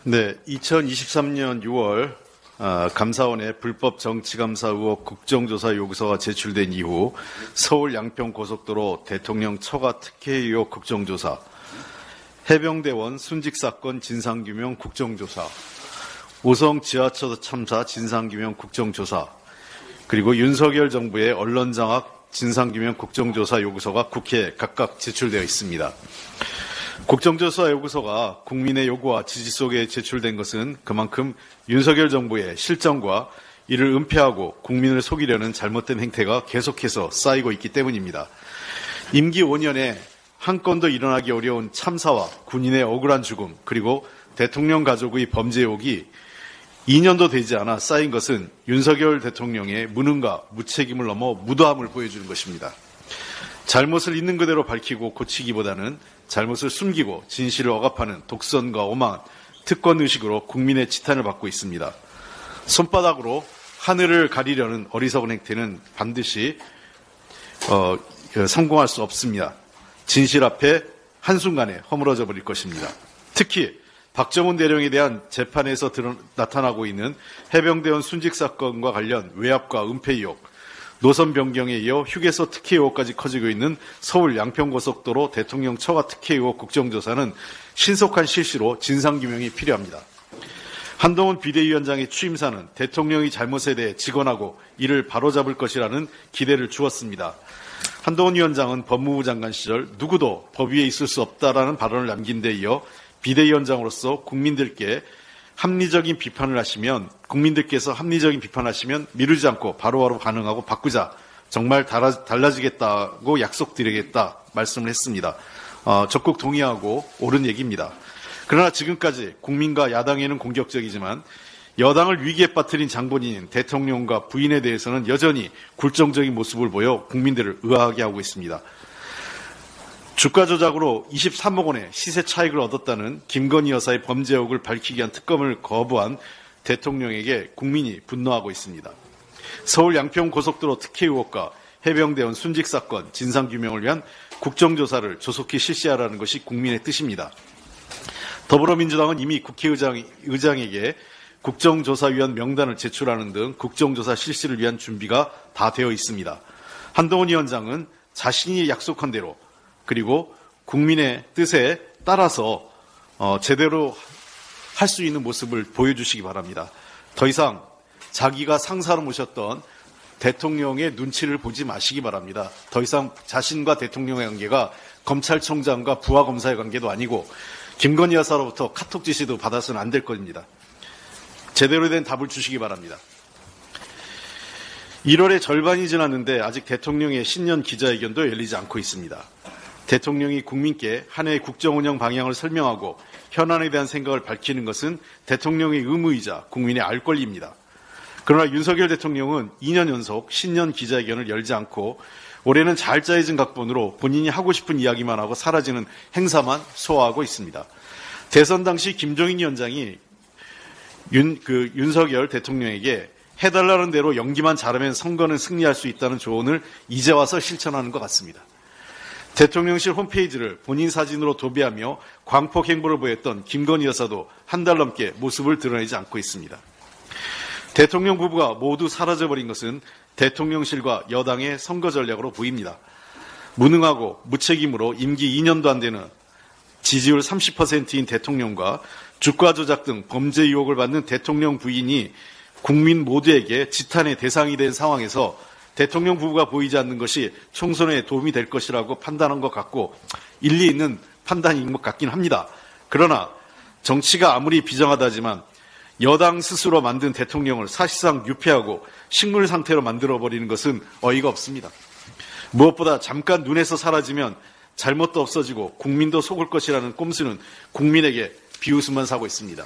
네, 2023년 6월 감사원에 불법 정치감사 의혹 국정조사 요구서가 제출된 이후 서울 양평고속도로 대통령 처가 특혜 의혹 국정조사, 해병대원 순직사건 진상규명 국정조사, 오성 지하철 참사 진상규명 국정조사, 그리고 윤석열 정부의 언론장악 진상규명 국정조사 요구서가 국회에 각각 제출되어 있습니다. 국정조사 요구서가 국민의 요구와 지지 속에 제출된 것은 그만큼 윤석열 정부의 실정과 이를 은폐하고 국민을 속이려는 잘못된 행태가 계속해서 쌓이고 있기 때문입니다. 임기 5년에 한 건도 일어나기 어려운 참사와 군인의 억울한 죽음, 그리고 대통령 가족의 범죄 의혹이 2년도 되지 않아 쌓인 것은 윤석열 대통령의 무능과 무책임을 넘어 무도함을 보여주는 것입니다. 잘못을 있는 그대로 밝히고 고치기보다는 잘못을 숨기고 진실을 억압하는 독선과 오만, 특권의식으로 국민의 지탄을 받고 있습니다. 손바닥으로 하늘을 가리려는 어리석은 행태는 반드시 성공할 수 없습니다. 진실 앞에 한순간에 허물어져 버릴 것입니다. 특히 박정훈 대령에 대한 재판에서 나타나고 있는 해병대원 순직 사건과 관련 외압과 은폐 의혹, 노선 변경에 이어 휴게소 특혜 의혹까지 커지고 있는 서울 양평고속도로 대통령 처가 특혜 의혹 국정조사는 신속한 실시로 진상규명이 필요합니다. 한동훈 비대위원장의 취임사는 대통령의 잘못에 대해 직언하고 이를 바로잡을 것이라는 기대를 주었습니다. 한동훈 위원장은 법무부 장관 시절 누구도 법 위에 있을 수 없다라는 발언을 남긴 데 이어 비대위원장으로서 국민들께 합리적인 비판을 하시면, 국민들께서 합리적인 비판하시면 미루지 않고 바로바로 반응하고 바꾸자, 정말 달라지겠다고 약속드리겠다 말씀을 했습니다. 적극 동의하고 옳은 얘기입니다. 그러나 지금까지 국민과 야당에는 공격적이지만 여당을 위기에 빠뜨린 장본인인 대통령과 부인에 대해서는 여전히 굴종적인 모습을 보여 국민들을 의아하게 하고 있습니다. 주가 조작으로 23억 원의 시세 차익을 얻었다는 김건희 여사의 범죄 의혹을 밝히기 위한 특검을 거부한 대통령에게 국민이 분노하고 있습니다. 서울 양평고속도로 특혜 의혹과 해병대원 순직 사건 진상규명을 위한 국정조사를 조속히 실시하라는 것이 국민의 뜻입니다. 더불어민주당은 이미 국회의장에게 국정조사위원 명단을 제출하는 등 국정조사 실시를 위한 준비가 다 되어 있습니다. 한동훈 위원장은 자신이 약속한 대로 그리고 국민의 뜻에 따라서 제대로 할 수 있는 모습을 보여주시기 바랍니다. 더 이상 자기가 상사로 모셨던 대통령의 눈치를 보지 마시기 바랍니다. 더 이상 자신과 대통령의 관계가 검찰총장과 부하검사의 관계도 아니고 김건희 여사로부터 카톡 지시도 받아서는 안 될 겁니다. 제대로 된 답을 주시기 바랍니다. 1월의 절반이 지났는데 아직 대통령의 신년 기자회견도 열리지 않고 있습니다. 대통령이 국민께 한 해의 국정운영 방향을 설명하고 현안에 대한 생각을 밝히는 것은 대통령의 의무이자 국민의 알 권리입니다. 그러나 윤석열 대통령은 2년 연속 신년 기자회견을 열지 않고 올해는 잘 짜여진 각본으로 본인이 하고 싶은 이야기만 하고 사라지는 행사만 소화하고 있습니다. 대선 당시 김종인 위원장이 윤석열 대통령에게 해달라는 대로 연기만 잘하면 선거는 승리할 수 있다는 조언을 이제 와서 실천하는 것 같습니다. 대통령실 홈페이지를 본인 사진으로 도배하며 광폭 행보를 보였던 김건희 여사도 한 달 넘게 모습을 드러내지 않고 있습니다. 대통령 부부가 모두 사라져버린 것은 대통령실과 여당의 선거 전략으로 보입니다. 무능하고 무책임으로 임기 2년도 안 되는 지지율 30%인 대통령과 주가 조작 등 범죄 의혹을 받는 대통령 부인이 국민 모두에게 지탄의 대상이 된 상황에서 대통령 부부가 보이지 않는 것이 총선에 도움이 될 것이라고 판단한 것 같고 일리 있는 판단인 것 같긴 합니다. 그러나 정치가 아무리 비정하다지만 여당 스스로 만든 대통령을 사실상 유폐하고 식물 상태로 만들어버리는 것은 어이가 없습니다. 무엇보다 잠깐 눈에서 사라지면 잘못도 없어지고 국민도 속을 것이라는 꼼수는 국민에게 비웃음만 사고 있습니다.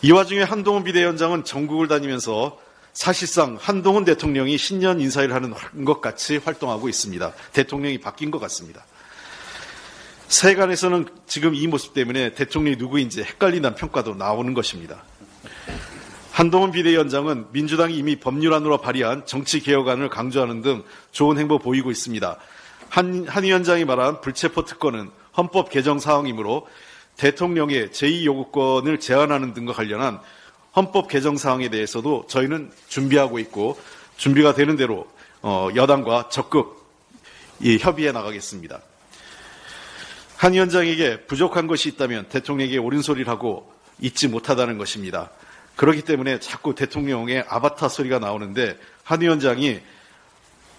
이 와중에 한동훈 비대위원장은 전국을 다니면서 사실상 한동훈 대통령이 신년 인사를 하는 것 같이 활동하고 있습니다. 대통령이 바뀐 것 같습니다. 세간에서는 지금 이 모습 때문에 대통령이 누구인지 헷갈린다는 평가도 나오는 것입니다. 한동훈 비대위원장은 민주당이 이미 법률안으로 발의한 정치개혁안을 강조하는 등 좋은 행보 보이고 있습니다. 한 위원장이 말한 불체포 특권은 헌법 개정 사항이므로 대통령의 제2요구권을 제한하는 등과 관련한 헌법 개정 사항에 대해서도 저희는 준비하고 있고 준비가 되는 대로 여당과 적극 협의해 나가겠습니다. 한 위원장에게 부족한 것이 있다면 대통령에게 옳은 소리를 하고 잊지 못하다는 것입니다. 그렇기 때문에 자꾸 대통령의 아바타 소리가 나오는데 한 위원장이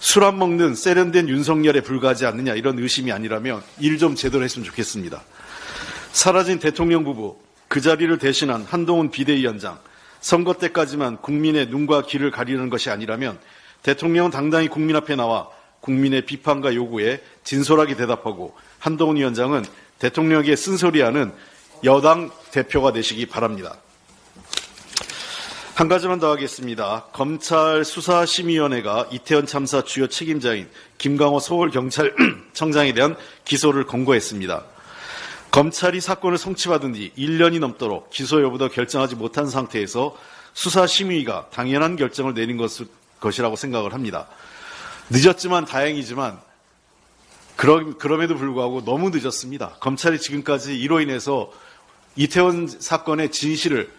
술 안 먹는 세련된 윤석열에 불과하지 않느냐 이런 의심이 아니라면 일 좀 제대로 했으면 좋겠습니다. 사라진 대통령 부부, 그 자리를 대신한 한동훈 비대위원장, 선거 때까지만 국민의 눈과 귀를 가리는 것이 아니라면 대통령은 당당히 국민 앞에 나와 국민의 비판과 요구에 진솔하게 대답하고 한동훈 위원장은 대통령에게 쓴소리하는 여당 대표가 되시기 바랍니다. 한 가지만 더 하겠습니다. 검찰 수사심의위원회가 이태원 참사 주요 책임자인 김강호 서울경찰청장에 대한 기소를 권고했습니다. 검찰이 사건을 송치받은 뒤 1년이 넘도록 기소 여부도 결정하지 못한 상태에서 수사심의위가 당연한 결정을 내린 것이라고 생각을 합니다. 늦었지만 다행이지만 그럼에도 불구하고 너무 늦었습니다. 검찰이 지금까지 이로 인해서 이태원 사건의 진실을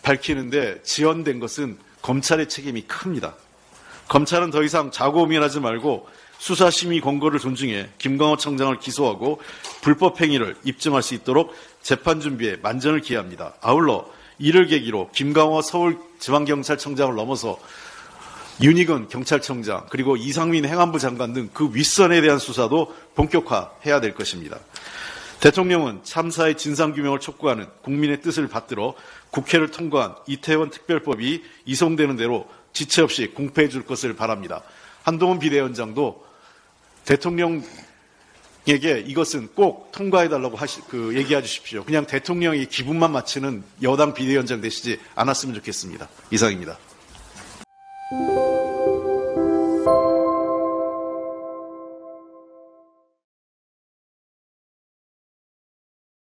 밝히는데 지연된 것은 검찰의 책임이 큽니다. 검찰은 더 이상 자고우면하지 말고 수사심의 권고를 존중해 김강호 청장을 기소하고 불법 행위를 입증할 수 있도록 재판 준비에 만전을 기해합니다. 아울러 이를 계기로 김강호 서울지방경찰청장을 넘어서 윤익은 경찰청장 그리고 이상민 행안부 장관 등 그 윗선에 대한 수사도 본격화해야 될 것입니다. 대통령은 참사의 진상규명을 촉구하는 국민의 뜻을 받들어 국회를 통과한 이태원 특별법이 이송되는 대로 지체 없이 공표해 줄 것을 바랍니다. 한동훈 비대위원장도 대통령에게 이것은 꼭 통과해달라고 얘기해 주십시오. 그냥 대통령이 기분만 맞추는 여당 비대위원장 되시지 않았으면 좋겠습니다. 이상입니다.